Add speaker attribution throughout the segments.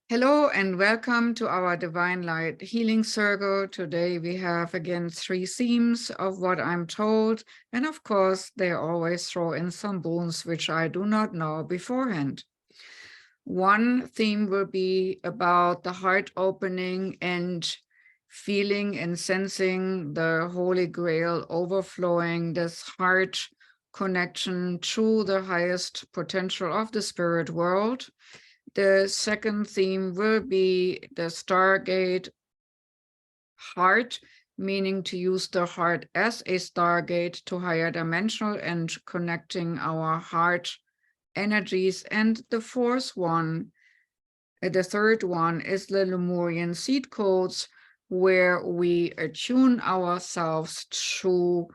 Speaker 1: Hello and welcome to our Divine Light Healing Circle. Today we have again 3 themes of what I'm told, and of course they always throw in some boons which I do not know beforehand. One theme will be about the heart opening and feeling and sensing the Holy Grail overflowing, this heart connection to the highest potential of the spirit world. The second theme will be the Stargate heart, meaning to use the heart as a Stargate to higher dimensional and connecting our heart energies. And the third one is the Lemurian seed codes, where we attune ourselves to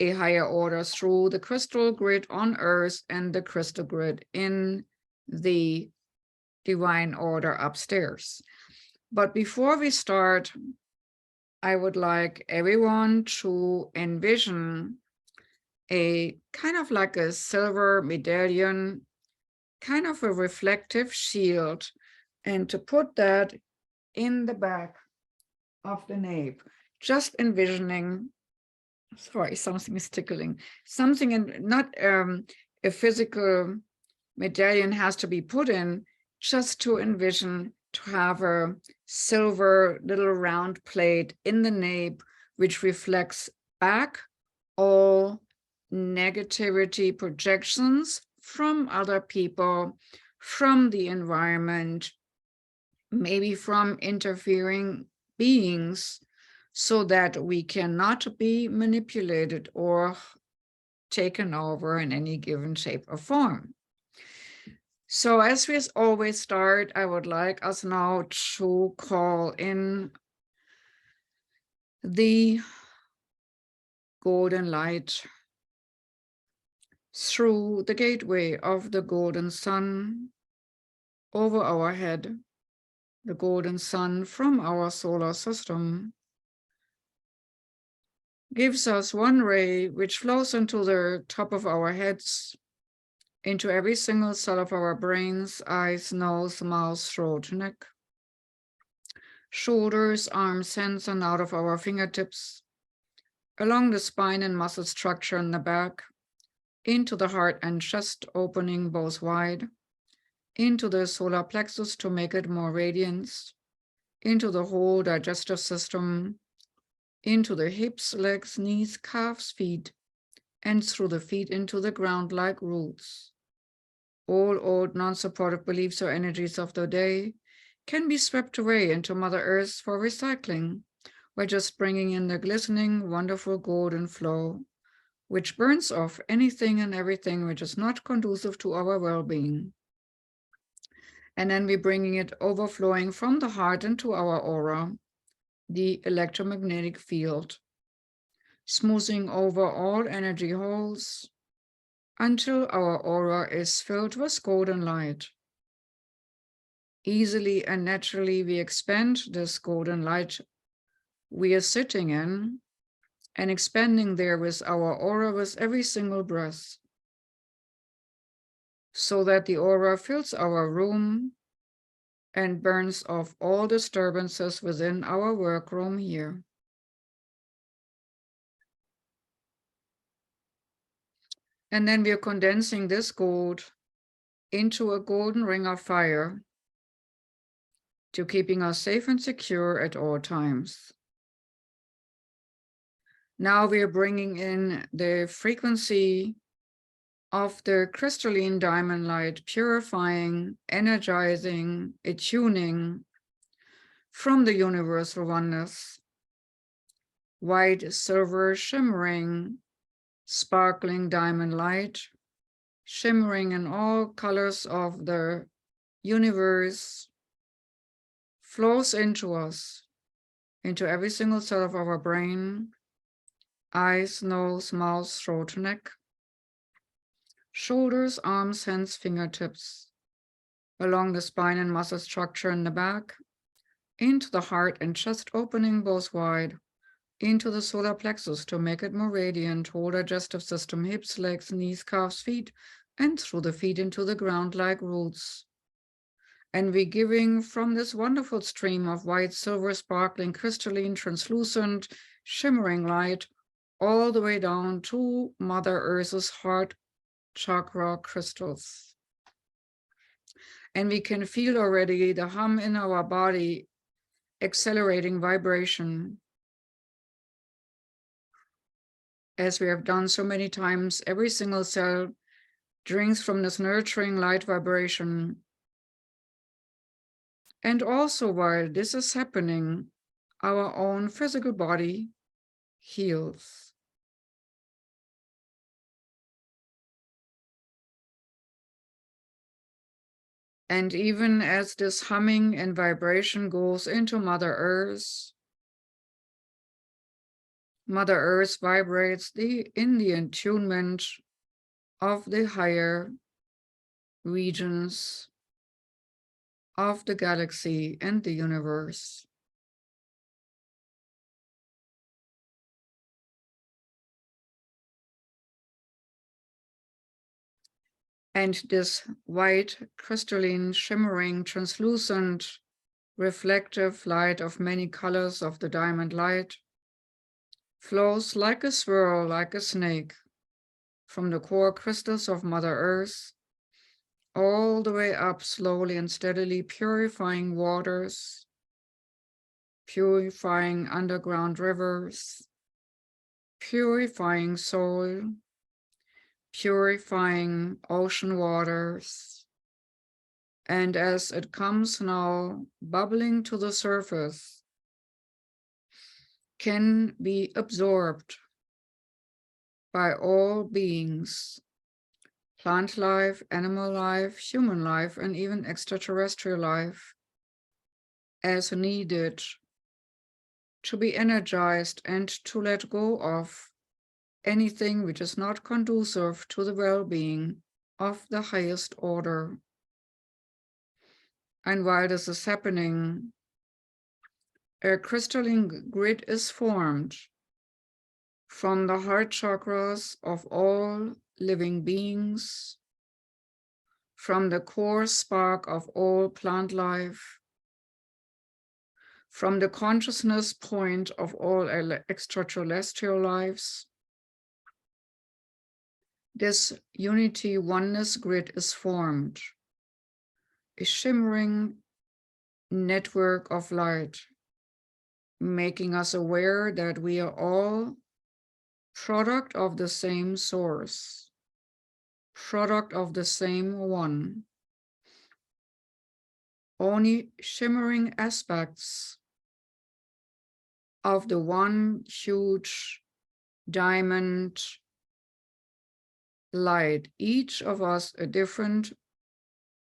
Speaker 1: a higher order through the crystal grid on Earth and the crystal grid in the divine order upstairs. But before we start, I would like everyone to envision a kind of like a silver medallion, kind of a reflective shield, and to put that in the back of the nape, just envisioning, sorry, something is tickling, something in, not a physical medallion has to be put in, just to envision to have a silver little round plate in the nape, which reflects back all negativity projections from other people, from the environment, maybe from interfering beings, so that we cannot be manipulated or taken over in any given shape or form. So as we always start, I would like us now to call in the golden light through the gateway of the golden sun over our head, the golden sun from our solar system gives us one ray which flows into the top of our heads, into every single cell of our brains, eyes, nose, mouth, throat, neck, shoulders, arms, hands, and out of our fingertips, along the spine and muscle structure in the back, into the heart and chest opening both wide, into the solar plexus to make it more radiant, into the whole digestive system, into the hips, legs, knees, calves, feet, and through the feet into the ground like roots. All old non-supportive beliefs or energies of the day can be swept away into Mother Earth for recycling by just bringing in the glistening, wonderful golden flow, which burns off anything and everything which is not conducive to our well-being. And then we're bringing it overflowing from the heart into our aura, the electromagnetic field, smoothing over all energy holes until our aura is filled with golden light. Easily and naturally, we expand this golden light we are sitting in and expanding there with our aura with every single breath, so that the aura fills our room and burns off all disturbances within our workroom here. And then we are condensing this gold into a golden ring of fire to keeping us safe and secure at all times. Now we are bringing in the frequency of the crystalline diamond light, purifying, energizing, attuning from the universal oneness, white, silver, shimmering, sparkling diamond light, shimmering in all colors of the universe, flows into us, into every single cell of our brain, eyes, nose, mouth, throat, neck, shoulders, arms, hands, fingertips, along the spine and muscle structure in the back, into the heart and chest opening both wide, into the solar plexus to make it more radiant, whole digestive system, hips, legs, knees, calves, feet, and through the feet into the ground like roots. And we're giving from this wonderful stream of white, silver, sparkling, crystalline, translucent, shimmering light all the way down to Mother Earth's heart chakra crystals. And we can feel already the hum in our body, accelerating vibration. As we have done so many times, every single cell drinks from this nurturing light vibration. And also while this is happening, our own physical body heals. And even as this humming and vibration goes into Mother Earth, Mother Earth vibrates in the attunement of the higher regions of the galaxy and the universe. And this white, crystalline, shimmering, translucent, reflective light of many colors of the diamond light flows like a swirl, like a snake, from the core crystals of Mother Earth, all the way up slowly and steadily, purifying waters, purifying underground rivers, purifying soil, purifying ocean waters. And as it comes now bubbling to the surface, can be absorbed by all beings, plant life, animal life, human life, and even extraterrestrial life, as needed to be energized and to let go of anything which is not conducive to the well-being of the highest order. And while this is happening, a crystalline grid is formed from the heart chakras of all living beings, from the core spark of all plant life, from the consciousness point of all extraterrestrial lives. This unity oneness grid is formed, a shimmering network of light, making us aware that we are all product of the same source, product of the same one, only shimmering aspects of the one huge diamond light, each of us a different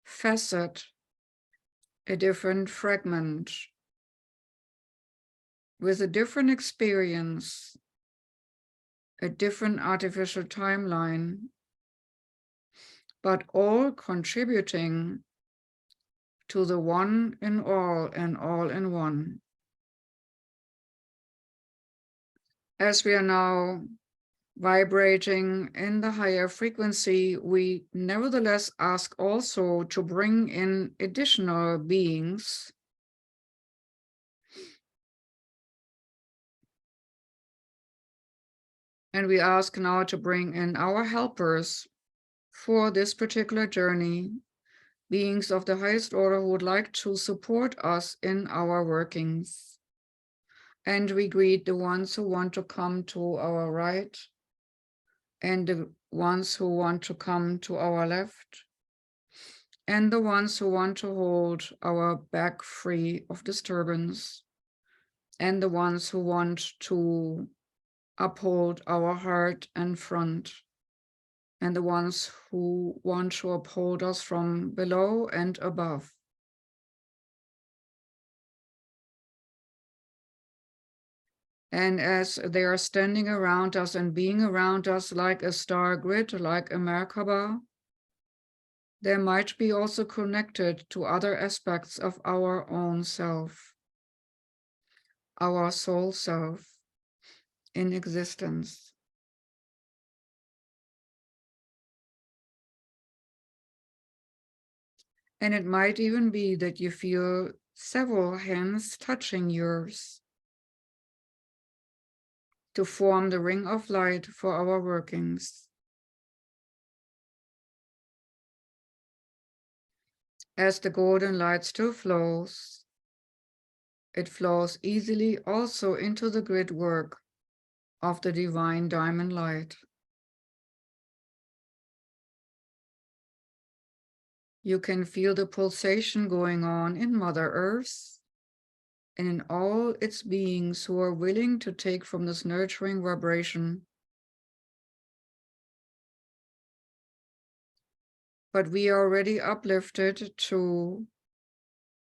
Speaker 1: facet, a different fragment, with a different experience, a different artificial timeline, but all contributing to the one in all and all in one. As we are now vibrating in the higher frequency, we nevertheless ask also to bring in additional beings and we ask now to bring in our helpers for this particular journey, beings of the highest order who would like to support us in our workings. And we greet the ones who want to come to our right and the ones who want to come to our left, and the ones who want to hold our back free of disturbance, and the ones who want to uphold our heart and front, and the ones who want to uphold us from below and above. And as they are standing around us and being around us like a star grid, like a Merkaba, they might be also connected to other aspects of our own self, our soul self in existence. And it might even be that you feel several hands touching yours to form the ring of light for our workings. As the golden light still flows, it flows easily also into the grid work of the divine diamond light. You can feel the pulsation going on in Mother Earth and in all its beings who are willing to take from this nurturing vibration. But we are already uplifted to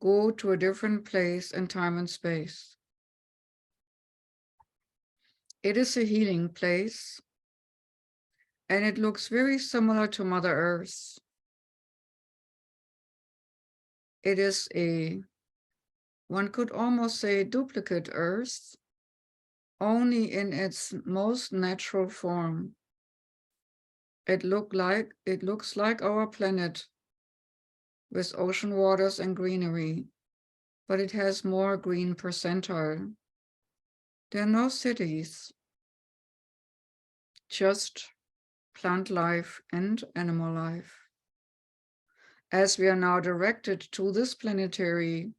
Speaker 1: go to a different place in time and space. It is a healing place, and it looks very similar to Mother Earth. It is one could almost say duplicate Earth, only in its most natural form. It looks like our planet with ocean waters and greenery, but it has more green percentile. There are no cities, just plant life and animal life. As we are now directed to this planetary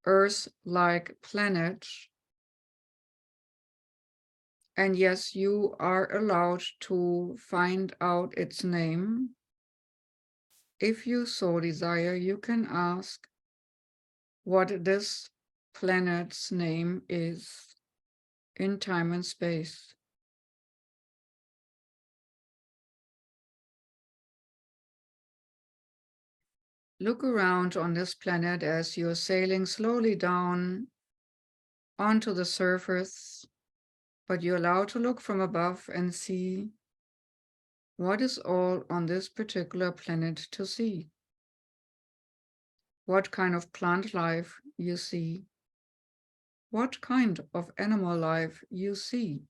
Speaker 1: Earth-like planet, and yes, you are allowed to find out its name. If you so desire, you can ask what this planet's name is in time and space. Look around on this planet as you're sailing slowly down onto the surface, but you're allowed to look from above and see what is all on this particular planet to see. What kind of plant life you see. What kind of animal life you see.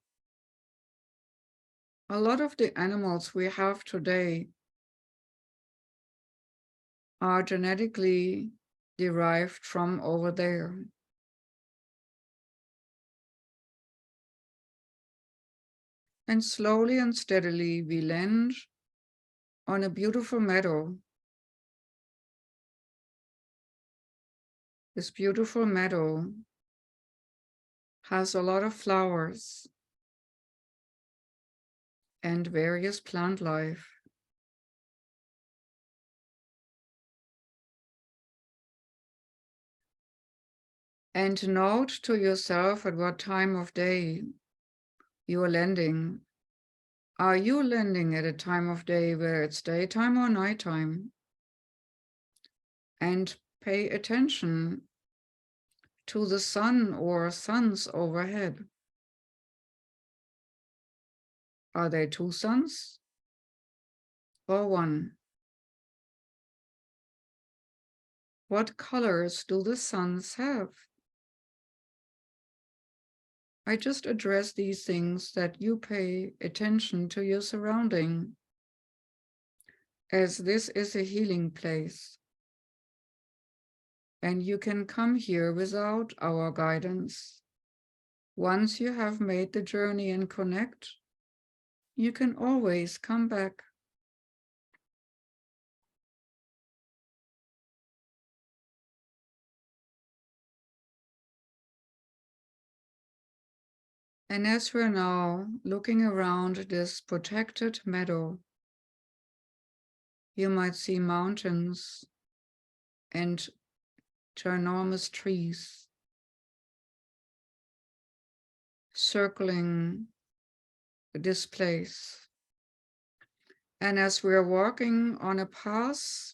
Speaker 1: A lot of the animals we have today are genetically derived from over there. And slowly and steadily we land on a beautiful meadow. This beautiful meadow has a lot of flowers and various plant life. And note to yourself at what time of day you are landing. Are you landing at a time of day where it's daytime or nighttime? And pay attention to the sun or suns overhead. Are there two suns or one? What colors do the suns have? I just address these things that you pay attention to your surrounding, as this is a healing place. And you can come here without our guidance. Once you have made the journey and connect, you can always come back. And as we're now looking around this protected meadow, you might see mountains and ginormous trees circling this place. And as we're walking on a path,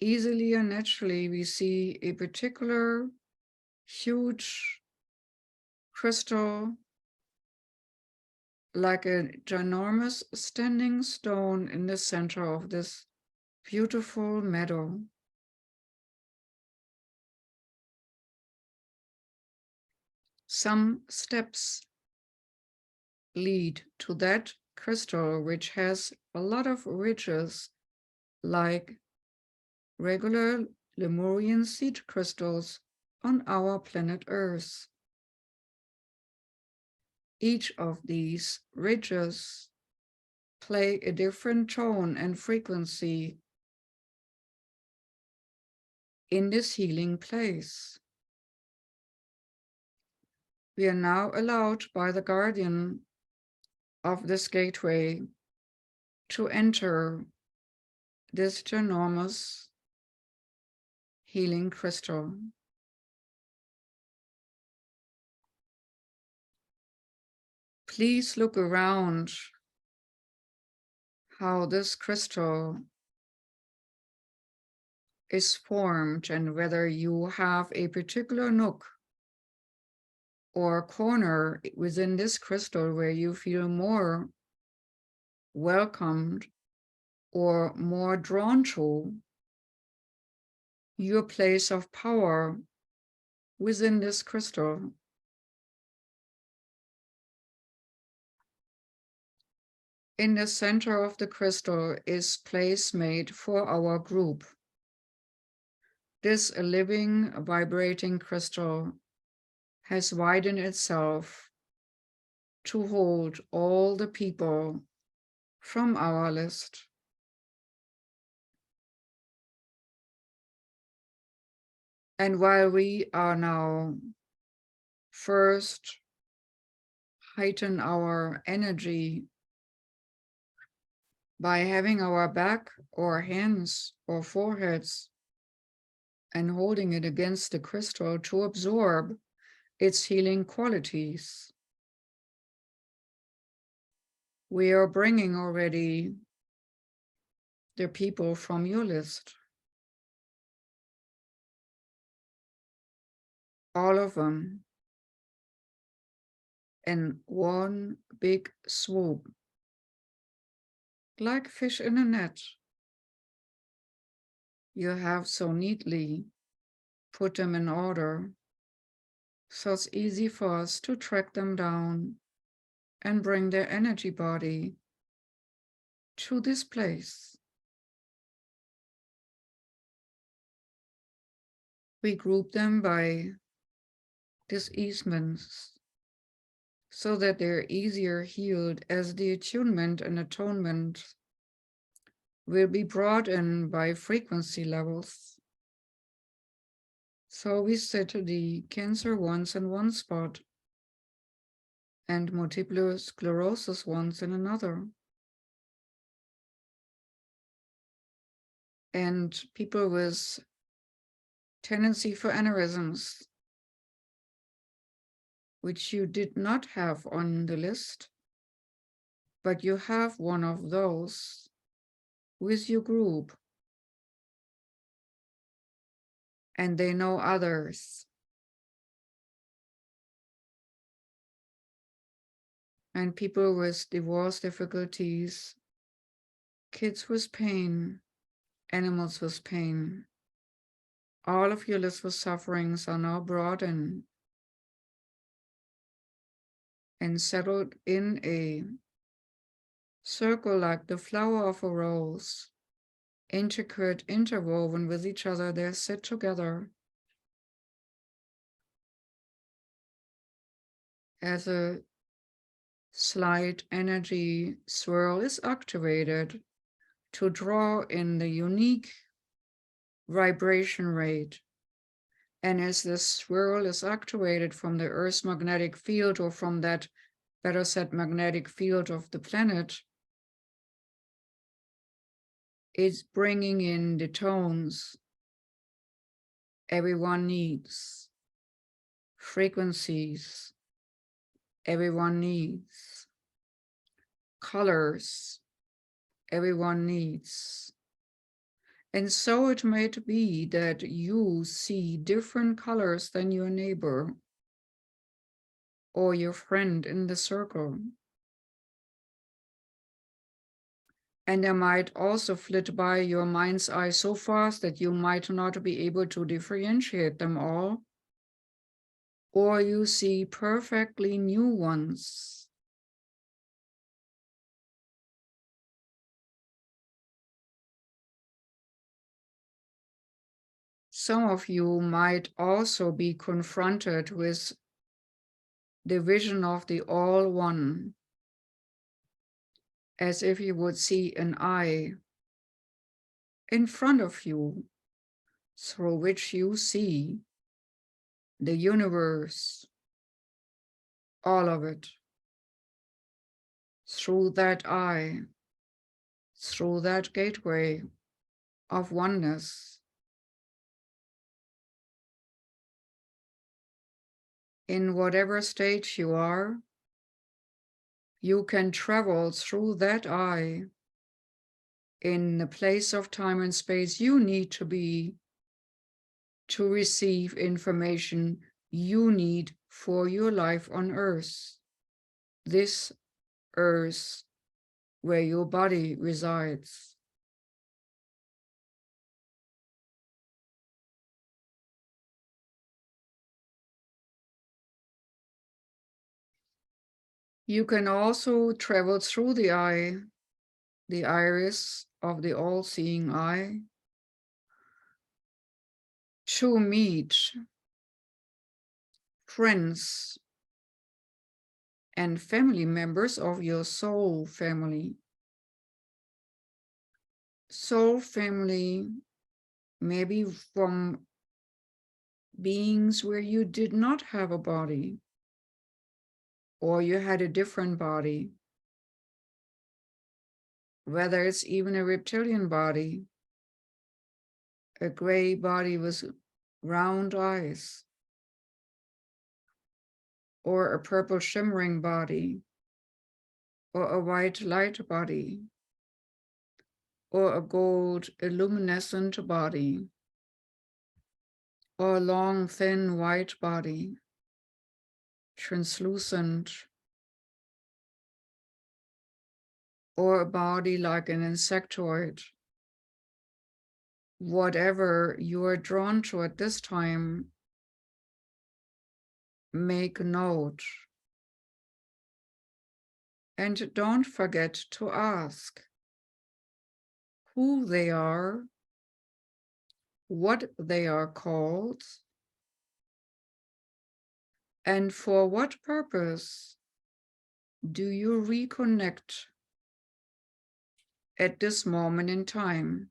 Speaker 1: easily and naturally, we see a particular huge crystal, like a ginormous standing stone in the center of this beautiful meadow. Some steps lead to that crystal, which has a lot of ridges like regular Lemurian seed crystals on our planet Earth. Each of these ridges play a different tone and frequency in this healing place. We are now allowed by the guardian of this gateway to enter this ginormous healing crystal. Please look around how this crystal is formed and whether you have a particular nook or corner within this crystal where you feel more welcomed or more drawn to your place of power within this crystal. In the center of the crystal is place made for our group. This living, vibrating crystal has widened itself to hold all the people from our list. And while we are now first heighten our energy by having our back or hands or foreheads and holding it against the crystal to absorb its healing qualities, we are bringing already the people from your list. All of them in one big swoop, like fish in a net. You have so neatly put them in order, so it's easy for us to track them down and bring their energy body to this place. We group them by diseasements so that they're easier healed as the attunement and atonement will be brought in by frequency levels. So we set the cancer ones in one spot and multiple sclerosis ones in another. And people with tendency for aneurysms, which you did not have on the list, but you have one of those with your group. And they know others. And people with divorce difficulties, kids with pain, animals with pain. All of your list with sufferings are now brought in and settled in a circle like the flower of a rose, intricate, interwoven with each other. They sit together as a slight energy swirl is activated to draw in the unique vibration rate. And as this swirl is activated from the Earth's magnetic field, or from that, better said, magnetic field of the planet, it's bringing in the tones everyone needs, frequencies everyone needs, colors everyone needs. And so it might be that you see different colors than your neighbor or your friend in the circle. And they might also flit by your mind's eye so fast that you might not be able to differentiate them all. Or you see perfectly new ones Some of you might also be confronted with the vision of the All One, as if you would see an eye in front of you, through which you see the universe, all of it, through that eye, through that gateway of oneness. In whatever state you are, you can travel through that eye in the place of time and space you need to be to receive information you need for your life on Earth. This Earth where your body resides. You can also travel through the eye, the iris of the all-seeing eye, to meet friends and family members of your soul family. Soul family, maybe from beings where you did not have a body, or you had a different body, whether it's even a reptilian body, a gray body with round eyes, or a purple shimmering body, or a white light body, or a gold illuminescent body, or a long, thin white body, translucent, or a body like an insectoid. Whatever you are drawn to at this time, make note. And don't forget to ask who they are, what they are called, and for what purpose do you reconnect at this moment in time.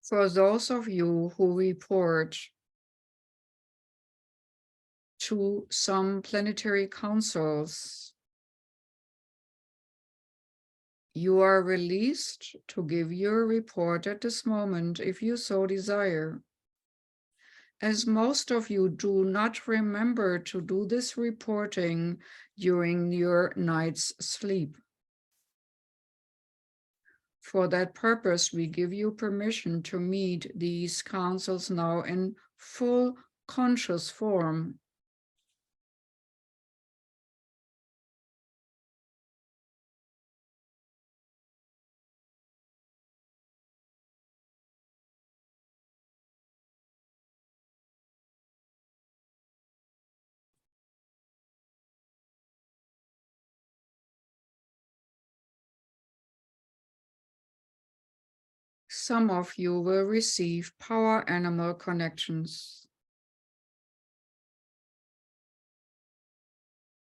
Speaker 1: For those of you who report to some planetary councils, you are released to give your report at this moment if you so desire. As most of you do not remember to do this reporting during your night's sleep. For that purpose, we give you permission to meet these councils now in full conscious form. Some of you will receive power animal connections.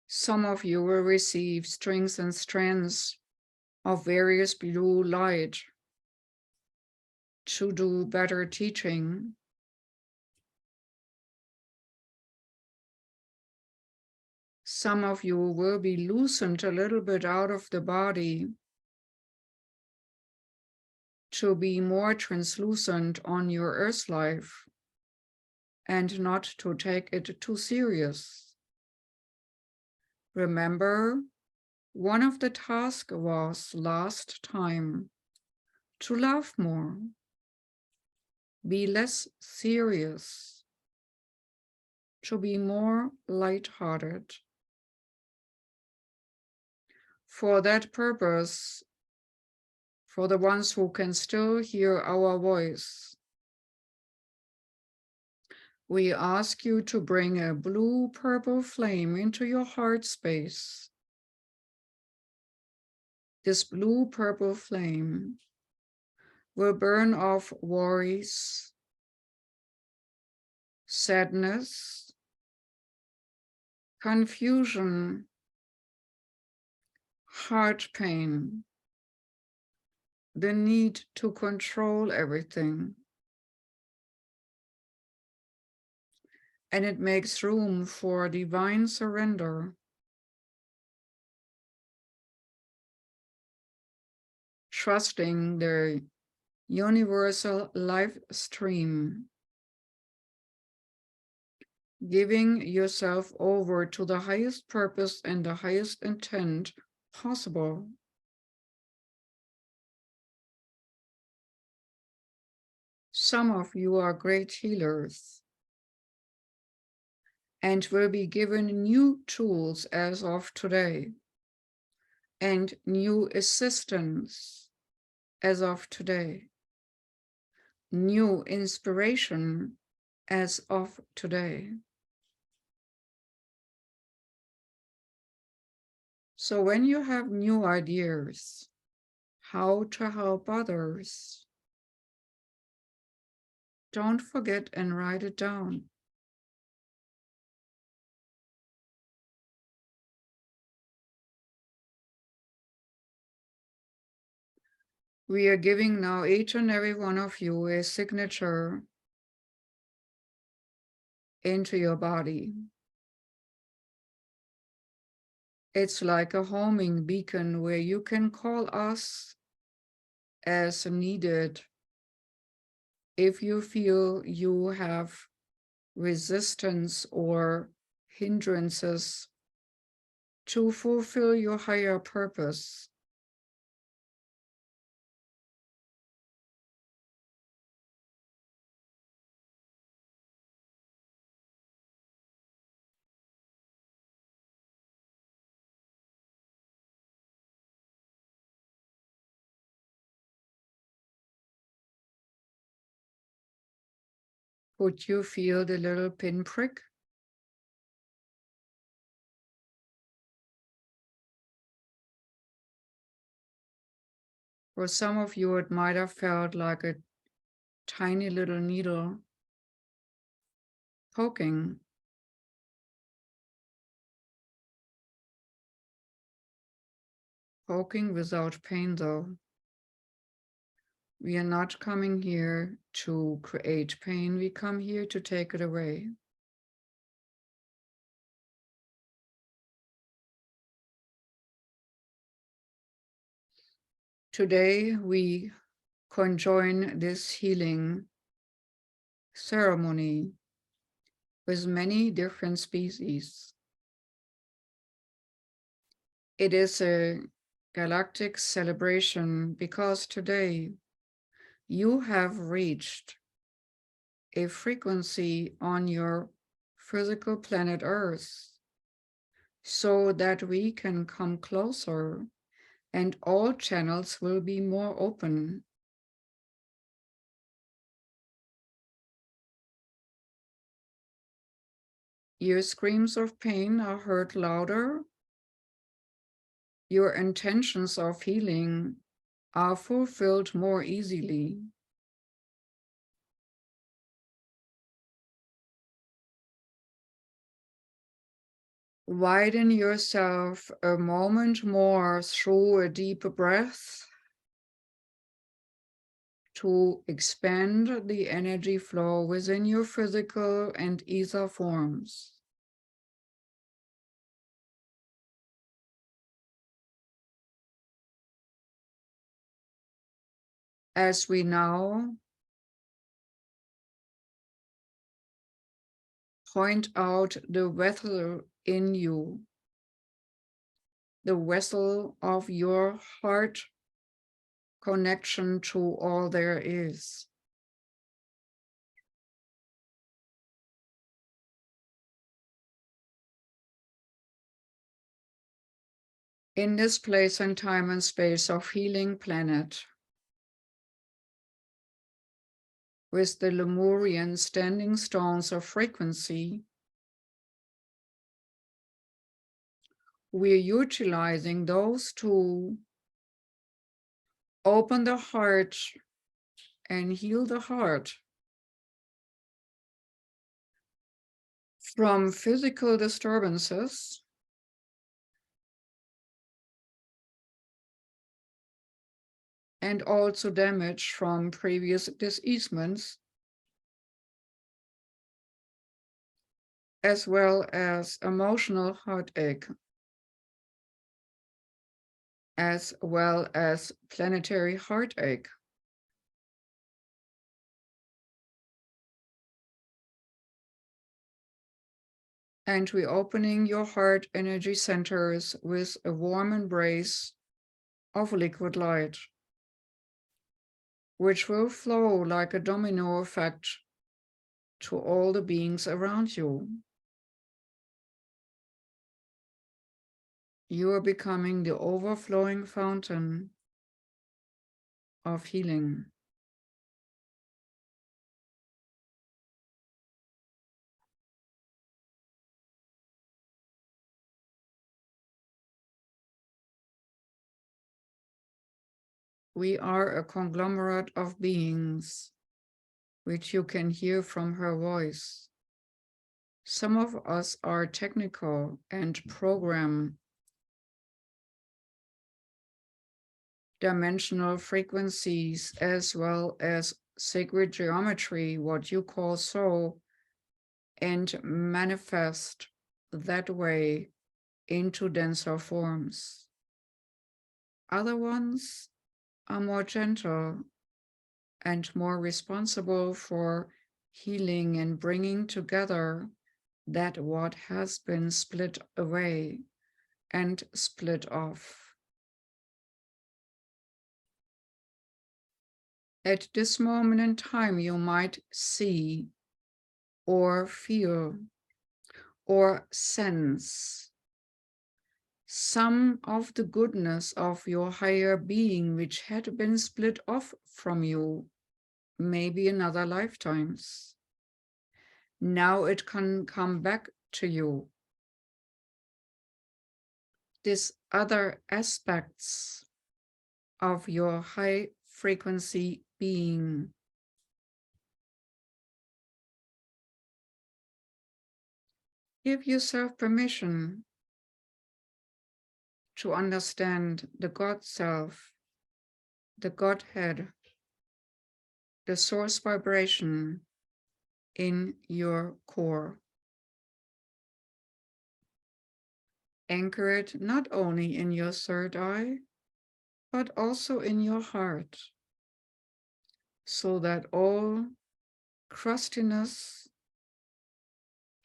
Speaker 1: Some of you will receive strings and strands of various blue light to do better teaching. Some of you will be loosened a little bit out of the body to be more translucent on your earth life and not to take it too serious. Remember, one of the tasks was last time to laugh more, be less serious, to be more lighthearted. For that purpose, for the ones who can still hear our voice, We ask you to bring a blue-purple flame into your heart space. This blue-purple flame will burn off worries, sadness, confusion, heart pain, the need to control everything. And it makes room for divine surrender, trusting the universal life stream, giving yourself over to the highest purpose and the highest intent possible. Some of you are great healers and will be given new tools as of today and new assistance as of today, new inspiration as of today. So when you have new ideas, how to help others, don't forget and write it down. We are giving now each and every one of you a signature into your body. It's like a homing beacon where you can call us as needed if you feel you have resistance or hindrances to fulfill your higher purpose. Could you feel the little pinprick? For some of you, it might have felt like a tiny little needle poking. Poking without pain, though. We are not coming here to create pain. We come here to take it away. Today, we conjoin this healing ceremony with many different species. It is a galactic celebration because today you have reached a frequency on your physical planet Earth so that we can come closer and all channels will be more open. Your screams of pain are heard louder. Your intentions of healing are fulfilled more easily. Widen yourself a moment more through a deep breath to expand the energy flow within your physical and ether forms. As we now point out the vessel in you, the vessel of your heart connection to all there is. In this place and time and space of healing planet, with the Lemurian standing stones of frequency. We're utilizing those to open the heart and heal the heart from physical disturbances and also damage from previous diseasements, as well as emotional heartache, as well as planetary heartache. And we're opening your heart energy centers with a warm embrace of liquid light, which will flow like a domino effect to all the beings around you. You are becoming the overflowing fountain of healing. We are a conglomerate of beings, which you can hear from her voice. Some of us are technical and program dimensional frequencies, as well as sacred geometry, what you call soul, and manifest that way into denser forms. Other ones are more gentle and more responsible for healing and bringing together that what has been split away and split off. At this moment in time, you might see or feel or sense some of the goodness of your higher being, which had been split off from you, maybe in other lifetimes. Now it can come back to you. These other aspects of your high frequency being. Give yourself permission to understand the God self, the Godhead, the source vibration in your core. Anchor it not only in your third eye, but also in your heart, so that all crustiness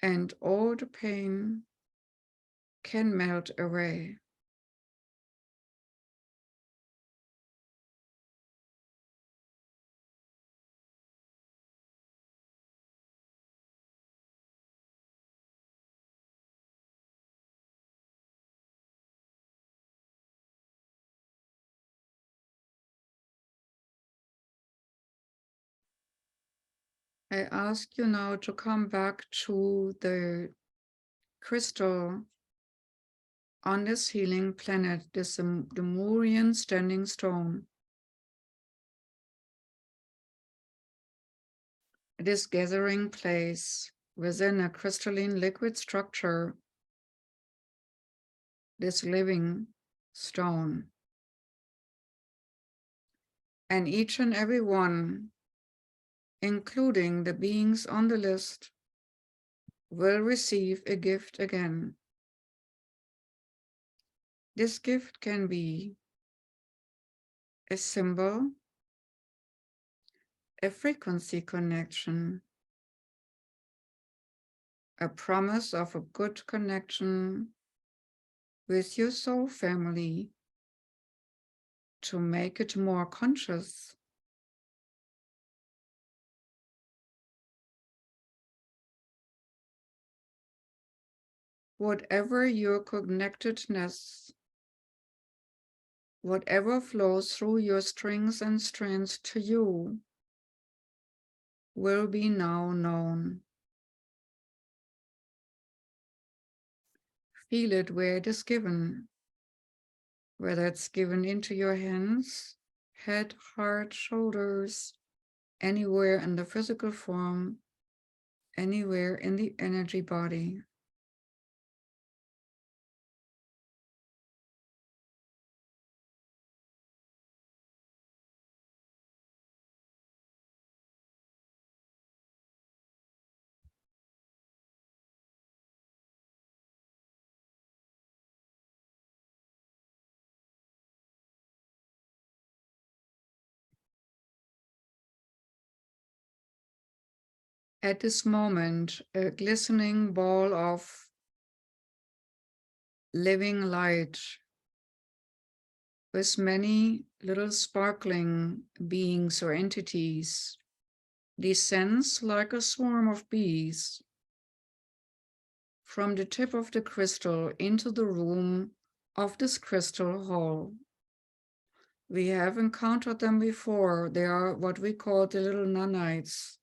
Speaker 1: and all the pain can melt away. I ask you now to come back to the crystal on this healing planet, this Lemurian standing stone. This gathering place within a crystalline liquid structure, this living stone. And each and every one, including the beings on the list, will receive a gift again. This gift can be a symbol, a frequency connection, a promise of a good connection with your soul family to make it more conscious. Whatever your connectedness, whatever flows through your strings and strands to you, will be now known. Feel it where it is given, whether it's given into your hands, head, heart, shoulders, anywhere in the physical form, anywhere in the energy body. At this moment, a glistening ball of living light with many little sparkling beings or entities descends like a swarm of bees from the tip of the crystal into the room of this crystal hall. We have encountered them before. They are what we call the little nanites,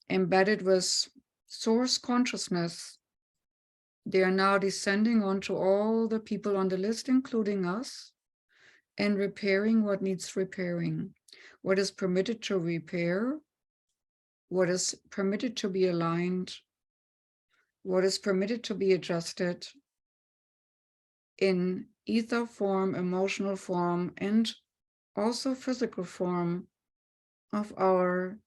Speaker 1: embedded with source consciousness. They are now descending onto all the people on the list, including us, and repairing what needs repairing, what is permitted to repair, what is permitted to be aligned, what is permitted to be adjusted in ether form, emotional form, and also physical form of our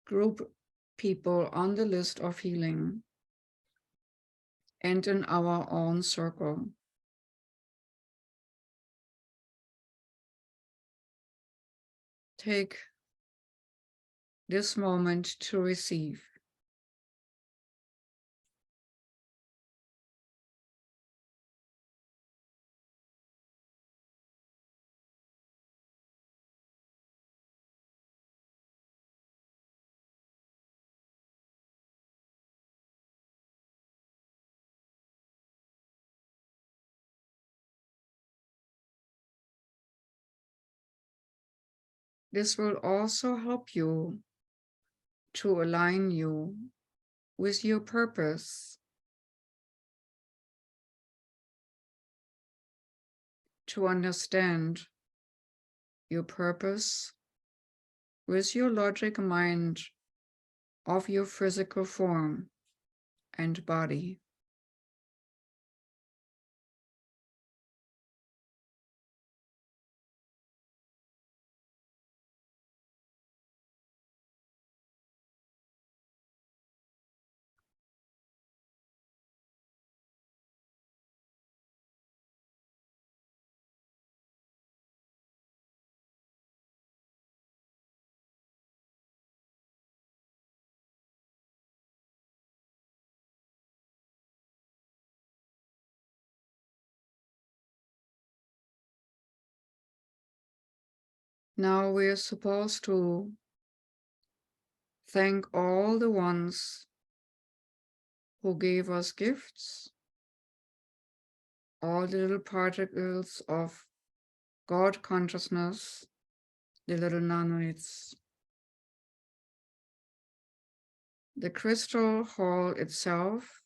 Speaker 1: group people on the list of healing and in our own circle. Take this moment to receive. This will also help you to align you with your purpose, to understand your purpose with your logic mind of your physical form and body. Now we're supposed to thank all the ones who gave us gifts, all the little particles of God consciousness, the little nanites. The crystal hall itself,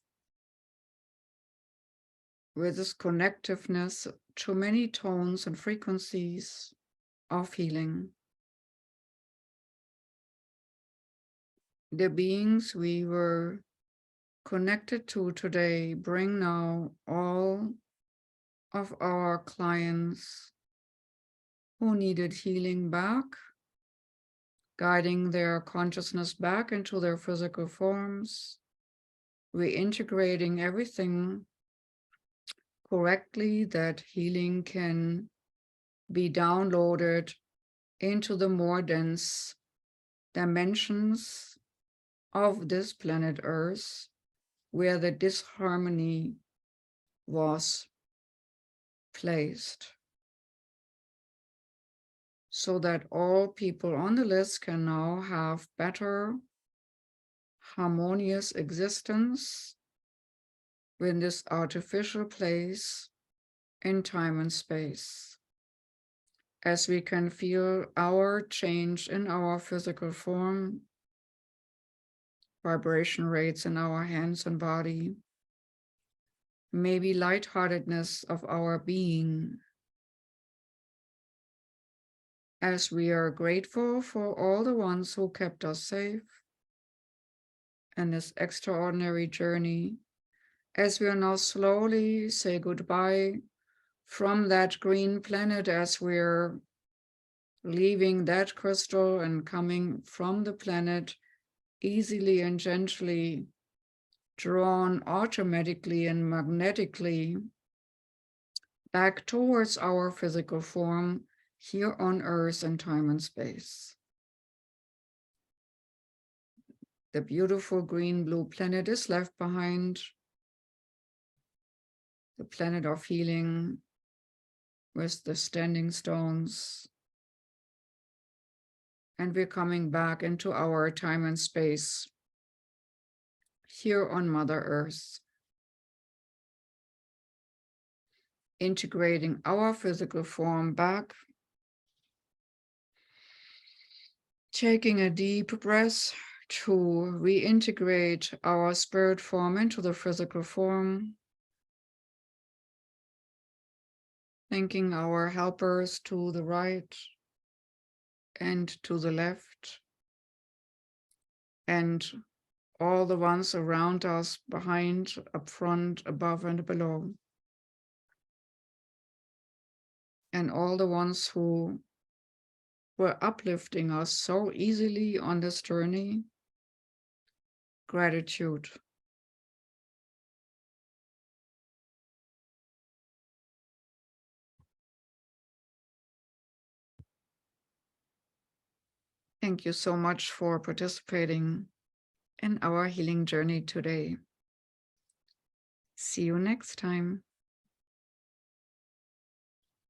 Speaker 1: with its connectiveness to many tones and frequencies of healing. The beings we were connected to today bring now all of our clients who needed healing back, guiding their consciousness back into their physical forms, reintegrating everything correctly, that healing can be downloaded into the more dense dimensions of this planet Earth, where the disharmony was placed, so that all people on the list can now have better, harmonious existence in this artificial place in time and space, as we can feel our change in our physical form vibration rates in our hands and body, maybe lightheartedness of our being, as we are grateful for all the ones who kept us safe in this extraordinary journey, as we are now slowly say goodbye from that green planet, as we're leaving that crystal and coming from the planet easily and gently, drawn automatically and magnetically back towards our physical form here on Earth in time and space. The beautiful green-blue planet is left behind, the planet of healing with the standing stones. And we're coming back into our time and space here on Mother Earth, integrating our physical form back, taking a deep breath to reintegrate our spirit form into the physical form, thanking our helpers to the right and to the left, and all the ones around us, behind, up front, above, and below. And all the ones who were uplifting us so easily on this journey. Gratitude. Thank you so much for participating in our healing journey today. See you next time.